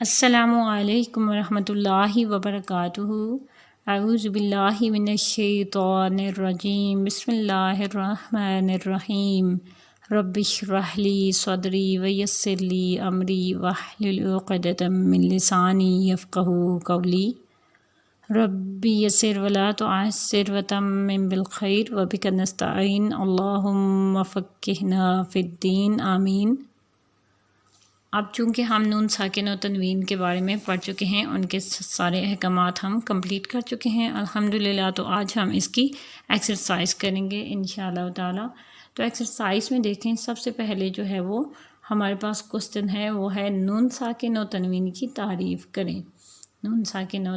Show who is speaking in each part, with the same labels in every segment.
Speaker 1: السلام علیکم ورحمۃ اللہ وبرکاتہ۔ اعوذ باللہ من الشیطان الرجیم، بسم اللہ الرحمن الرحیم۔ رب اشرح لی صدری ویسر لی امری واحلل عقدۃ من لسانی یفقہوا قولی۔ رب یسر ولا تعسر وتمم بالخیر وبک نستعین، اللہم فقہنا فی الدین، آمین۔ اب چونکہ ہم نون ساکن و تنوین کے بارے میں پڑھ چکے ہیں، ان کے سارے احکامات ہم کمپلیٹ کر چکے ہیں الحمدللہ، تو آج ہم اس کی ایکسرسائز کریں گے انشاءاللہ تعالی۔ تو ایکسرسائز میں دیکھیں، سب سے پہلے جو ہے وہ ہمارے پاس کوسچن ہے، وہ ہے نون ساکن و تنوین کی تعریف کریں۔ نون ساکن و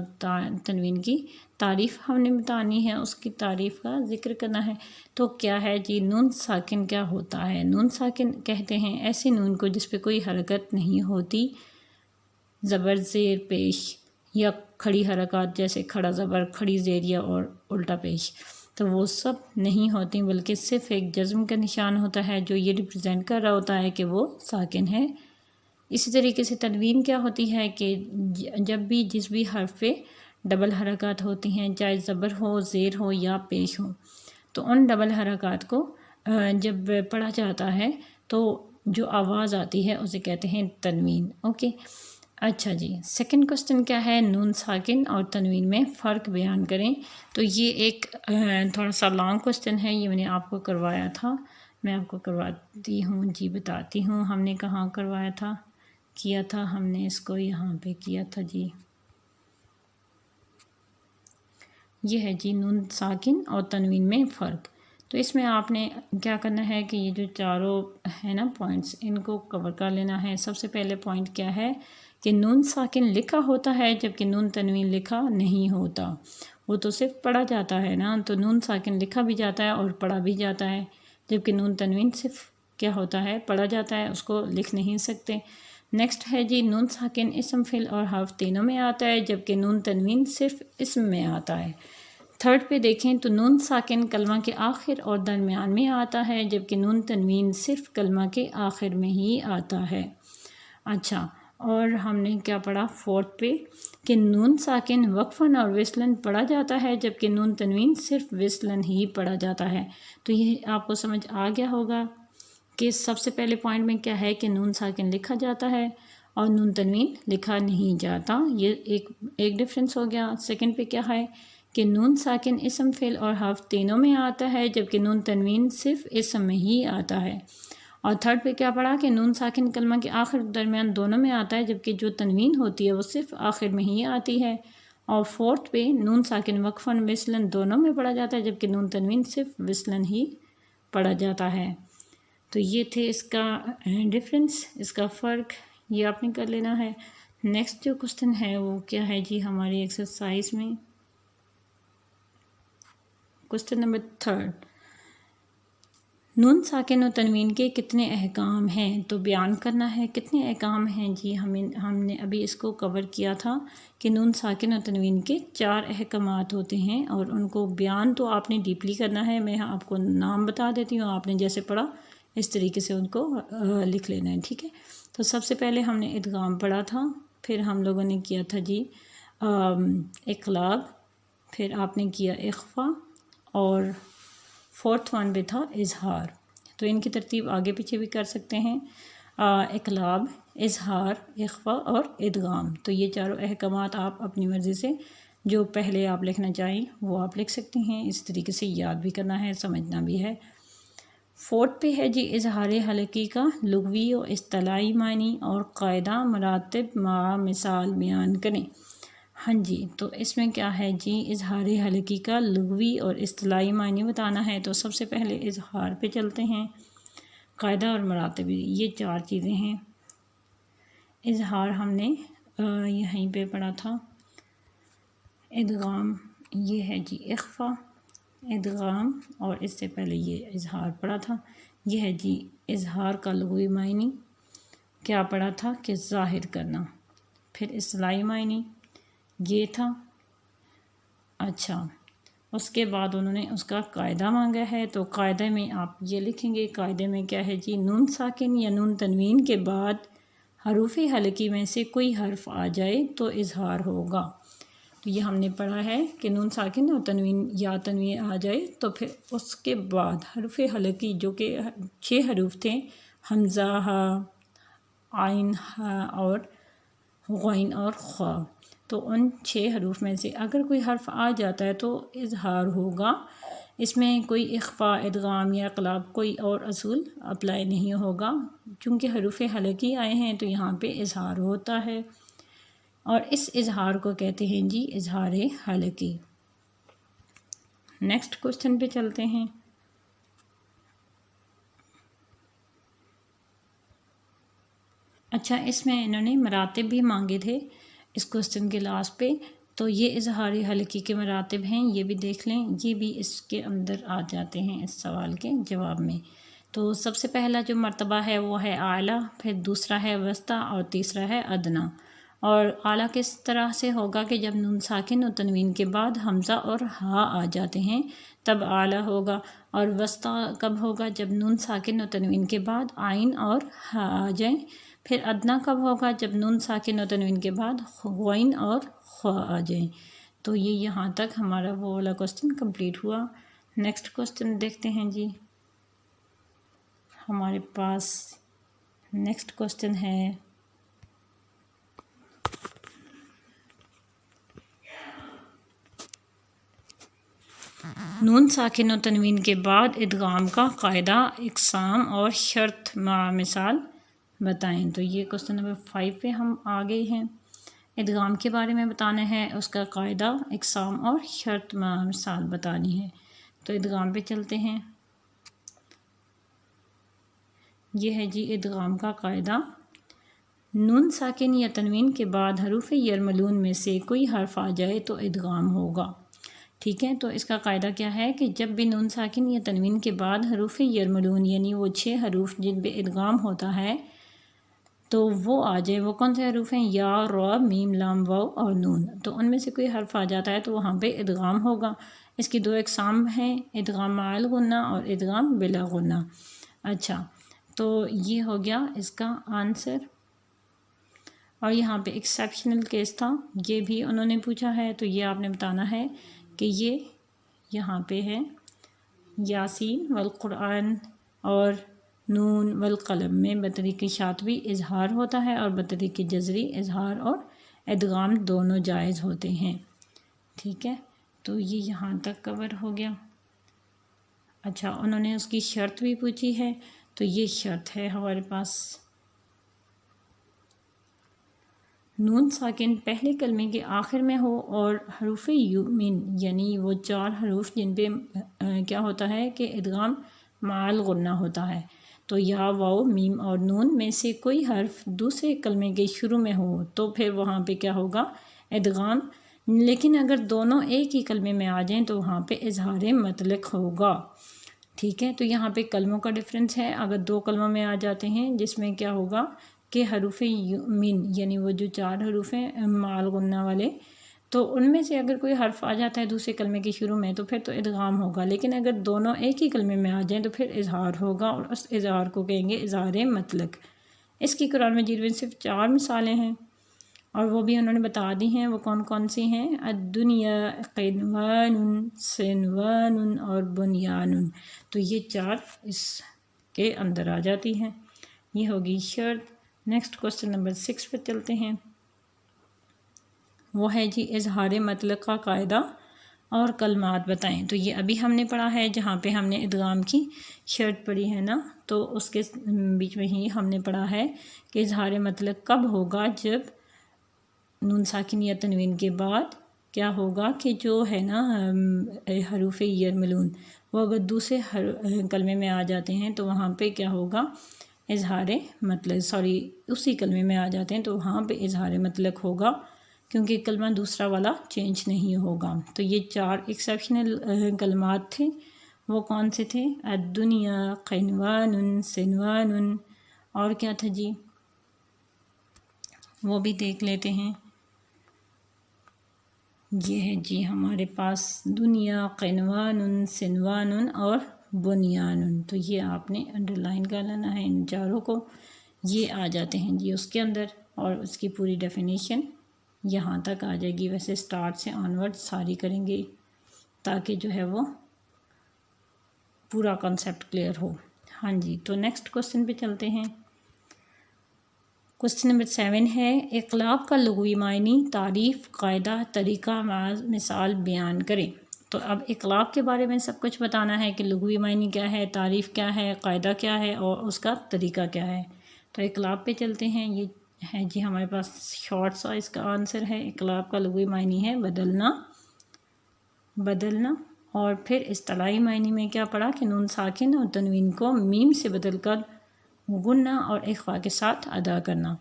Speaker 1: تنوین کی تعریف ہم نے بتانی ہے، اس کی تعریف کا ذکر کرنا ہے۔ تو کیا ہے جی، نون ساکن کیا ہوتا ہے؟ نون ساکن کہتے ہیں ایسی نون کو جس پہ کوئی حرکت نہیں ہوتی، زبر زیر پیش یا کھڑی حرکات جیسے کھڑا زبر، کھڑی زیر یا اور الٹا پیش، تو وہ سب نہیں ہوتی، بلکہ صرف ایک جزم کا نشان ہوتا ہے جو یہ ریپرزینٹ کر رہا ہوتا ہے کہ وہ ساکن ہے۔ اسی طریقے سے تنوین کیا ہوتی ہے کہ جب بھی جس بھی حرف پہ ڈبل حرکات ہوتی ہیں، چاہے زبر ہو، زیر ہو یا پیش ہو، تو ان ڈبل حرکات کو جب پڑھا جاتا ہے تو جو آواز آتی ہے اسے کہتے ہیں تنوین۔ اوکے، اچھا جی، سیکنڈ کوسچن کیا ہے؟ نون ساکن اور تنوین میں فرق بیان کریں۔ تو یہ ایک تھوڑا سا لانگ کوسچن ہے، یہ میں نے آپ کو کروایا تھا، میں آپ کو کرواتی ہوں جی، بتاتی ہوں ہم نے کہاں کروایا تھا، کیا تھا ہم نے اس کو یہاں پہ کیا تھا جی۔ یہ ہے جی نون ساکن اور تنوین میں فرق۔ تو اس میں آپ نے کیا کرنا ہے کہ یہ جو چاروں ہے نا پوائنٹس، ان کو کور کر لینا ہے۔ سب سے پہلے پوائنٹ کیا ہے کہ نون ساکن لکھا ہوتا ہے جبکہ نون تنوین لکھا نہیں ہوتا، وہ تو صرف پڑھا جاتا ہے نا، تو نون ساکن لکھا بھی جاتا ہے اور پڑھا بھی جاتا ہے، جبکہ نون تنوین صرف کیا ہوتا ہے، پڑھا جاتا ہے، اس کو لکھ نہیں سکتے۔ نیکسٹ ہے جی، نون ساکن اسم فعل اور حرف تینوں میں آتا ہے جبکہ نون تنوین صرف اسم میں آتا ہے۔ تھرڈ پہ دیکھیں تو نون ساکن کلمہ کے آخر اور درمیان میں آتا ہے جبکہ نون تنوین صرف کلمہ کے آخر میں ہی آتا ہے۔ اچھا، اور ہم نے کیا پڑھا فورتھ پہ کہ نون ساکن وقفاً اور وصلاً پڑھا جاتا ہے جبکہ نون تنوین صرف وصلاً ہی پڑھا جاتا ہے۔ تو یہ آپ کو سمجھ آ گیا ہوگا کہ سب سے پہلے پوائنٹ میں کیا ہے کہ نون ساکن لکھا جاتا ہے اور نون تنوین لکھا نہیں جاتا، یہ ایک ڈفرینس ہو گیا۔ سیکنڈ پہ کیا ہے کہ نون ساکن اسم فعل اور حرف تینوں میں آتا ہے جبکہ نون تنوین صرف اسم میں ہی آتا ہے۔ اور تھرڈ پہ کیا پڑھا کہ نون ساکن کلمہ کے آخر درمیان دونوں میں آتا ہے جبکہ جو تنوین ہوتی ہے وہ صرف آخر میں ہی آتی ہے۔ اور فورتھ پہ نون ساکن وقفاً وصلاً دونوں میں پڑھا جاتا ہے جبکہ نون تنوین صرف وصلاً ہی پڑھا جاتا ہے۔ تو یہ تھے اس کا ڈفرینس، اس کا فرق، یہ آپ نے کر لینا ہے۔ نیکسٹ جو کوسچن ہے وہ کیا ہے جی ہماری ایکسرسائز میں، کوسچن نمبر 3، نون ساکن و تنوین کے کتنے احکام ہیں؟ تو بیان کرنا ہے کتنے احکام ہیں جی۔ ہم نے ابھی اس کو کور کیا تھا کہ نون ساکن و تنوین کے 4 احکامات ہوتے ہیں اور ان کو بیان تو آپ نے ڈیپلی کرنا ہے۔ میں آپ کو نام بتا دیتی ہوں، آپ نے جیسے پڑھا اس طریقے سے ان کو لکھ لینا ہے، ٹھیک ہے۔ تو سب سے پہلے ہم نے ادغام پڑھا تھا، پھر ہم لوگوں نے کیا تھا جی اقلاب، پھر آپ نے کیا اخفا، اور فورتھ ون پہ تھا اظہار۔ تو ان کی ترتیب آگے پیچھے بھی کر سکتے ہیں، اقلاب، اظہار، اخفا اور ادغام۔ تو یہ چاروں احکامات آپ اپنی مرضی سے جو پہلے آپ لکھنا چاہیں وہ آپ لکھ سکتے ہیں، اس طریقے سے یاد بھی کرنا ہے، سمجھنا بھی ہے۔ فورتھ پہ ہے جی اظہار حلقی کا لغوی و اصطلاحی معنی اور قاعدہ مراتب مع مثال بیان کریں۔ ہاں جی، تو اس میں کیا ہے جی، اظہار حلقی کا لغوی اور اصطلاحی معنی بتانا ہے۔ تو سب سے پہلے اظہار پہ چلتے ہیں، قاعدہ اور مراتب، یہ 4 چیزیں ہیں۔ اظہار ہم نے یہیں پہ پڑھا تھا، ادغام یہ ہے جی اخفا، ادغام، اور اس سے پہلے یہ اظہار پڑھا تھا۔ یہ ہے جی اظہار کا لغوی معنی، کیا پڑھا تھا کہ ظاہر کرنا، پھر اصطلاحی معنی یہ تھا۔ اچھا، اس کے بعد انہوں نے اس کا قاعدہ مانگا ہے، تو قاعدے میں آپ یہ لکھیں گے، قاعدے میں کیا ہے جی، نون ساکن یا نون تنوین کے بعد حروف حلقی میں سے کوئی حرف آ جائے تو اظہار ہوگا۔ تو یہ ہم نے پڑھا ہے کہ نون ساکن اور تنوین یا تنوین آ جائے تو پھر اس کے بعد حروف حلقی جو کہ 6 حروف تھے، حمزہ، ہا، عین، ہا اور غین اور خا، تو ان 6 حروف میں سے اگر کوئی حرف آ جاتا ہے تو اظہار ہوگا۔ اس میں کوئی اخفاء، ادغام یا اقلاب کوئی اور اصول اپلائی نہیں ہوگا، چونکہ حروف حلقی آئے ہیں تو یہاں پہ اظہار ہوتا ہے، اور اس اظہار کو کہتے ہیں جی اظہار حلقی۔ نیکسٹ کوسچن پہ چلتے ہیں۔ اچھا، اس میں انہوں نے مراتب بھی مانگے تھے اس کوسچن کے لاسٹ پہ، تو یہ اظہار حلقی کے مراتب ہیں، یہ بھی دیکھ لیں، یہ بھی اس کے اندر آ جاتے ہیں اس سوال کے جواب میں۔ تو سب سے پہلا جو مرتبہ ہے وہ ہے اعلیٰ، پھر دوسرا ہے وسطیٰ اور تیسرا ہے ادنیٰ۔ اور اعلیٰ کس طرح سے ہوگا کہ جب نون ساکن اور تنوین کے بعد حمزہ اور ہا آ جاتے ہیں تب اعلیٰ ہوگا، اور وسطیٰ کب ہوگا؟ جب نون ساکن اور تنوین کے بعد عین اور ہا آ جائیں۔ پھر ادنیٰ کب ہوگا؟ جب نون ساکن اور تنوین کے بعد غین اور خا آ جائیں۔ تو یہ یہاں تک ہمارا وہ والا کوسچن کمپلیٹ ہوا۔ نیکسٹ کوسچن دیکھتے ہیں جی۔ ہمارے پاس نیکسٹ کوسچن ہے نون ساکن و تنوین کے بعد ادغام کا قاعدہ، اقسام اور شرط مع مثال بتائیں۔ تو یہ کوسچن نمبر 5 پہ ہم آ گئے ہیں۔ ادغام کے بارے میں بتانا ہے، اس کا قاعدہ، اقسام اور شرط مع مثال بتانی ہے۔ تو ادغام پہ چلتے ہیں۔ یہ ہے جی ادغام کا قاعدہ۔ نون ساکن یا تنوین کے بعد حروف یرملون میں سے کوئی حرف آ جائے تو ادغام ہوگا۔ ٹھیک ہے، تو اس کا قاعدہ کیا ہے کہ جب بھی نون ساکن یا تنوین کے بعد حروف یرملون یعنی وہ 6 حروف جن پہ ادغام ہوتا ہے تو وہ آ جائے۔ وہ کون سے حروف ہیں؟ یا، را، میم، لام، واو اور نون۔ تو ان میں سے کوئی حرف آ جاتا ہے تو وہاں پہ ادغام ہوگا۔ اس کی 2 اقسام ہیں، ادغام مع الغنہ اور ادغام بلا غنہ۔ اچھا، تو یہ ہو گیا اس کا آنسر۔ اور یہاں پہ ایکسیپشنل کیس تھا، یہ بھی انہوں نے پوچھا ہے، تو یہ آپ نے بتانا ہے کہ یہ یہاں پہ ہے یاسین والقرآن اور نون والقلم میں بطریق شاطبی اظہار ہوتا ہے، اور بطریق جزری اظہار اور ادغام دونوں جائز ہوتے ہیں۔ ٹھیک ہے، تو یہ یہاں تک کور ہو گیا۔ اچھا، انہوں نے اس کی شرط بھی پوچھی ہے، تو یہ شرط ہے ہمارے پاس، نون ساکن پہلے کلمے کے آخر میں ہو اور حروف یؤمن یعنی وہ 4 حروف جن پہ کیا ہوتا ہے کہ ادغام مع الغنہ ہوتا ہے، تو یا، واو، میم اور نون میں سے کوئی حرف دوسرے کلمے کے شروع میں ہو تو پھر وہاں پہ کیا ہوگا؟ ادغام۔ لیکن اگر دونوں ایک ہی کلمے میں آ جائیں تو وہاں پہ اظہار مطلق ہوگا۔ ٹھیک ہے، تو یہاں پہ کلموں کا ڈفرینس ہے، اگر 2 کلموں میں آ جاتے ہیں جس میں کیا ہوگا کہ حروف یؤمن یعنی وہ جو 4 حروف ہیں مع الغنہ والے، تو ان میں سے اگر کوئی حرف آ جاتا ہے دوسرے کلمے کے شروع میں تو پھر تو ادغام ہوگا، لیکن اگر دونوں ایک ہی کلمے میں آ جائیں تو پھر اظہار ہوگا، اور اس اظہار کو کہیں گے اظہار مطلق۔ اس کی قرآن مجید میں صرف 4 مثالیں ہیں، اور وہ بھی انہوں نے بتا دی ہیں، وہ کون کون سی ہیں؟ الدنیا، قنوان، صنوان اور بنیان۔ تو یہ 4 اس کے اندر آ جاتی ہیں۔ یہ ہوگی شرط۔ نیکسٹ کوسچن نمبر 6 پہ چلتے ہیں۔ وہ ہے جی اظہار مطلق کا قاعدہ اور کلمات بتائیں۔ تو یہ ابھی ہم نے پڑھا ہے، جہاں پہ ہم نے ادغام کی شرط پڑھی ہے نا، تو اس کے بیچ میں ہی ہم نے پڑھا ہے کہ اظہار مطلق کب ہوگا؟ جب نون ساکن یا تنوین کے بعد کیا ہوگا کہ جو ہے نا حروف یرملون وہ اگر دوسرے کلمے میں آ جاتے ہیں تو وہاں پہ کیا ہوگا؟ اظہار مطلق، اسی کلمے میں آ جاتے ہیں تو وہاں پہ اظہار مطلق ہوگا، کیونکہ کلمہ دوسرا والا چینج نہیں ہوگا۔ تو یہ 4 ایکسیپشنل کلمات تھے، وہ کون سے تھے؟ الدنیا، قنوان، صنوان، اور کیا تھا جی؟ وہ بھی دیکھ لیتے ہیں۔ یہ ہے جی ہمارے پاس دنیا، قنوان، صنوان اور بنیان۔ تو یہ آپ نے انڈر لائن کر لینا ہے ان چاروں کو۔ یہ آ جاتے ہیں جی اس کے اندر، اور اس کی پوری ڈیفینیشن یہاں تک آ جائے گی. ویسے سٹارٹ سے آنورڈ ساری کریں گے تاکہ جو ہے وہ پورا کنسیپٹ کلیئر ہو. ہاں جی، تو نیکسٹ کوسچن پہ چلتے ہیں. کوسچن نمبر 7 ہے اقلاب کا لغوی معنی، تعریف، قاعدہ، طریقہ، مثال بیان کریں. تو اب اقلاب کے بارے میں سب کچھ بتانا ہے کہ لغوی معنی کیا ہے، تعریف کیا ہے، قاعدہ کیا ہے اور اس کا طریقہ کیا ہے. تو اقلاب پہ چلتے ہیں. یہ ہے جی ہمارے پاس شارٹ سا اس کا آنسر ہے. اقلاب کا لغوی معنی ہے بدلنا. اور پھر اصطلاحی معنی میں کیا پڑھا کہ نون ساکن اور تنوین کو میم سے بدل کر گننا اور اخفا کے ساتھ ادا کرنا.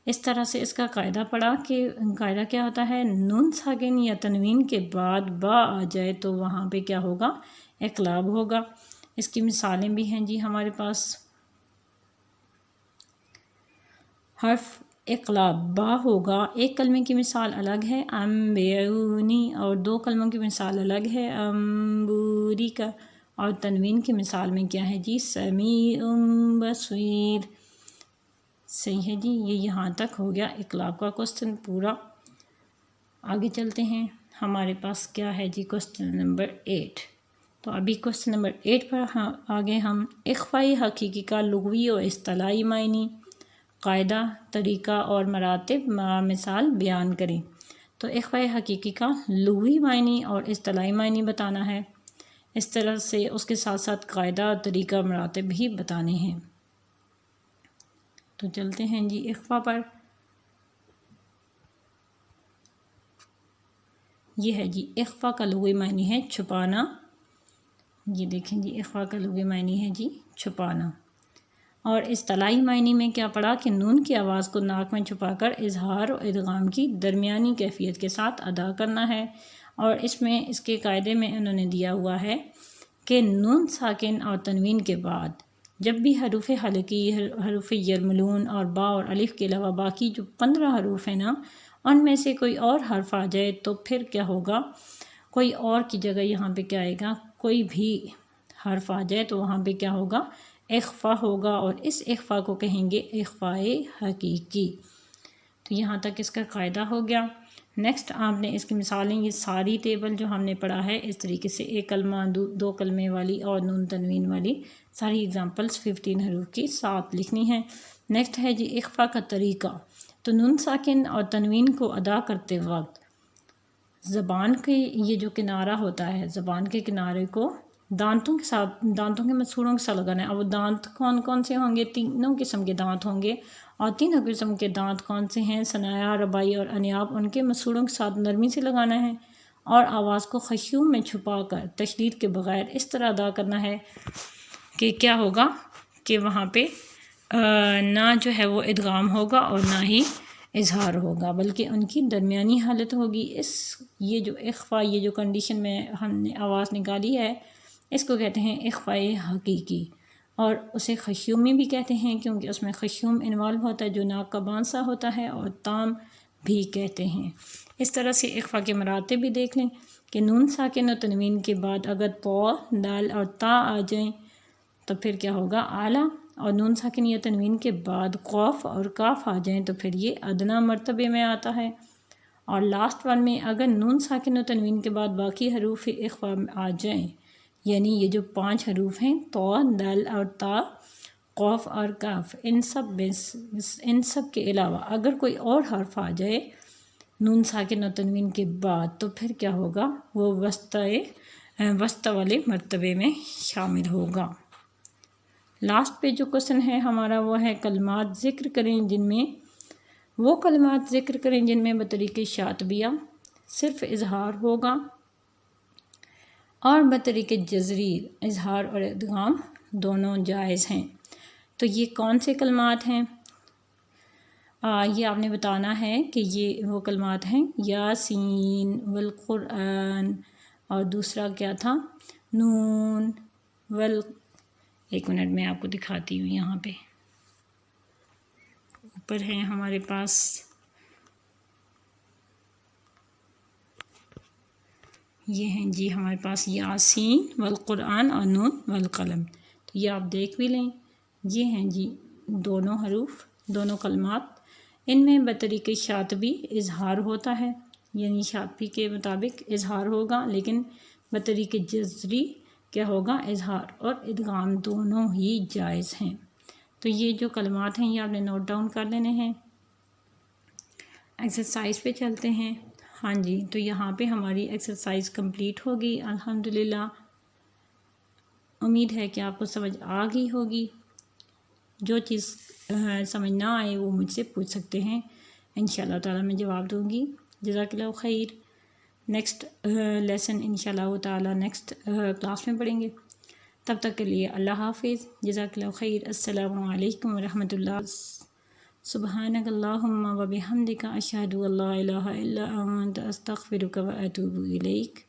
Speaker 1: اس طرح سے اس کا قاعدہ پڑھا کہ قاعدہ کیا ہوتا ہے، نون ساکن یا تنوین کے بعد با آ جائے تو وہاں پہ کیا ہوگا، اقلاب ہوگا. اس کی مثالیں بھی ہیں جی ہمارے پاس. حرف اقلاب با ہوگا، ایک کلمے کی مثال الگ ہے امبیونی اور دو کلموں کی مثال الگ ہے امبوری کا. اور تنوین کی مثال میں کیا ہے جی سمیع بصیر. صحیح ہے جی، یہ یہاں تک ہو گیا اقلاب کا کوسچن پورا. آگے چلتے ہیں. ہمارے پاس کیا ہے جی کوسچن نمبر 8. تو ابھی کوسچن نمبر 8 پر آگے ہم اخفائی حقیقی کا لغوی و اصطلاحی معنی، قاعدہ، طریقہ اور مراتب مثال بیان کریں. تو اخفائی حقیقی کا لغوی معنی اور اصطلاحی معنی بتانا ہے. اس طرح سے اس کے ساتھ ساتھ قاعدہ، طریقہ، مراتب بھی بتانے ہیں. تو چلتے ہیں جی اخفا پر. یہ ہے جی اخفا کا لغوی معنی ہے چھپانا. یہ دیکھیں جی اخفا کا لغوی معنی ہے جی چھپانا. اور اصطلاحی معنی میں کیا پڑھا کہ نون کی آواز کو ناک میں چھپا کر اظہار و ادغام کی درمیانی کیفیت کے ساتھ ادا کرنا ہے. اور اس میں اس کے قاعدے میں انہوں نے دیا ہوا ہے کہ نون ساکن اور تنوین کے بعد جب بھی حروف حلقی، حروف یرملون اور با اور الف کے علاوہ باقی جو 15 حروف ہیں نا، ان میں سے کوئی اور حرف آ جائے تو پھر کیا ہوگا، کوئی اور کی جگہ یہاں پہ کیا آئے گا، کوئی بھی حرف آ جائے تو وہاں پہ کیا ہوگا، اخفا ہوگا. اور اس اخفا کو کہیں گے اخفائے حقیقی. تو یہاں تک اس کا قاعدہ ہو گیا. نیکسٹ آپ نے اس کی مثالیں، یہ ساری ٹیبل جو ہم نے پڑھا ہے اس طریقے سے ایک کلمہ، دو کلمے والی اور نون تنوین والی ساری اگزامپلس 15 حروف کی ساتھ لکھنی ہیں. نیکسٹ ہے جی اخفا کا طریقہ. تو نون ساکن اور تنوین کو ادا کرتے وقت زبان کے یہ جو کنارہ ہوتا ہے، زبان کے کنارے کو دانتوں کے ساتھ، دانتوں کے مسوڑوں کے ساتھ لگانا ہے. اور وہ دانت کون کون سے ہوں گے، تینوں قسم کے دانت ہوں گے. اور تینوں قسم کے دانت کون سے ہیں، ثنایا، ربائی اور انیاب. ان کے مسوڑوں کے ساتھ نرمی سے لگانا ہے اور آواز کو خشوع میں چھپا کر تشدید کے بغیر اس طرح ادا کرنا ہے کہ کیا ہوگا کہ وہاں پہ نہ جو ہے وہ ادغام ہوگا اور نہ ہی اظہار ہوگا، بلکہ ان کی درمیانی حالت ہوگی. یہ جو اخفا، یہ جو کنڈیشن میں ہم نے آواز نکالی ہے، اس کو کہتے ہیں اخفائے حقیقی. اور اسے خشومی بھی کہتے ہیں کیونکہ اس میں خشوم انوالو ہوتا ہے جو ناک کا بانسا ہوتا ہے، اور تام بھی کہتے ہیں. اس طرح سے اخفا کے مراتب بھی دیکھ لیں کہ نون ساکن اور تنوین کے بعد اگر تو، دال اور تا آ جائیں تو پھر کیا ہوگا، اعلیٰ. اور نون ساکن یا تنوین کے بعد قوف اور کاف آ جائیں تو پھر یہ ادنا مرتبے میں آتا ہے. اور لاسٹ ون میں اگر نون ساکن و تنوین کے بعد باقی حروف اخفا آ جائیں، یعنی یہ جو 5 حروف ہیں تو، دال اور تا، قوف اور کاف، ان سب کے علاوہ اگر کوئی اور حرف آ جائے نون ساکن و تنوین کے بعد تو پھر کیا ہوگا، وہ وسط والے مرتبے میں شامل ہوگا. لاسٹ پہ جو کوسچن ہے ہمارا وہ ہے کلمات ذکر کریں جن میں بطریق شاطبیہ صرف اظہار ہوگا اور بطریق جزری اظہار اور ادغام دونوں جائز ہیں. تو یہ کون سے کلمات ہیں؟ یہ آپ نے بتانا ہے کہ یہ وہ کلمات ہیں یاسین والقرآن، اور دوسرا کیا تھا، نون ایک منٹ میں آپ کو دکھاتی ہوں. یہاں پہ اوپر ہے ہمارے پاس، یہ ہیں جی ہمارے پاس یاسین والقرآن اور نون والقلم. تو یہ آپ دیکھ بھی لیں. یہ ہیں جی دونوں حروف، دونوں کلمات، ان میں بطریق شاطبی اظہار ہوتا ہے، یعنی شاطبی کے مطابق اظہار ہوگا، لیکن بطریق جزری کیا ہوگا؟ اظہار اور ادغام دونوں ہی جائز ہیں۔ تو یہ جو کلمات ہیں یہ آپ نے نوٹ ڈاؤن کر لینے ہیں۔ ایکسرسائز پہ چلتے ہیں۔ ہاں جی، تو یہاں پہ ہماری ایکسرسائز کمپلیٹ ہوگی الحمدللہ۔ امید ہے کہ آپ کو سمجھ آ گئی ہوگی۔ جو چیز سمجھ نہ آئے وہ مجھ سے پوچھ سکتے ہیں، انشاءاللہ تعالی میں جواب دوں گی۔ جزاک اللہ خیر۔ نیکسٹ لیسن انشاءاللہ تعالی نیکسٹ کلاس میں پڑھیں گے۔ تب تک کے لیے اللہ حافظ، جزاک اللہ خیر، السلام علیکم ورحمۃ اللہ۔ سبحانک اللہم و بحمدک، اشہد ان لا الہ الا انت، استغفرک و اتوب الیک۔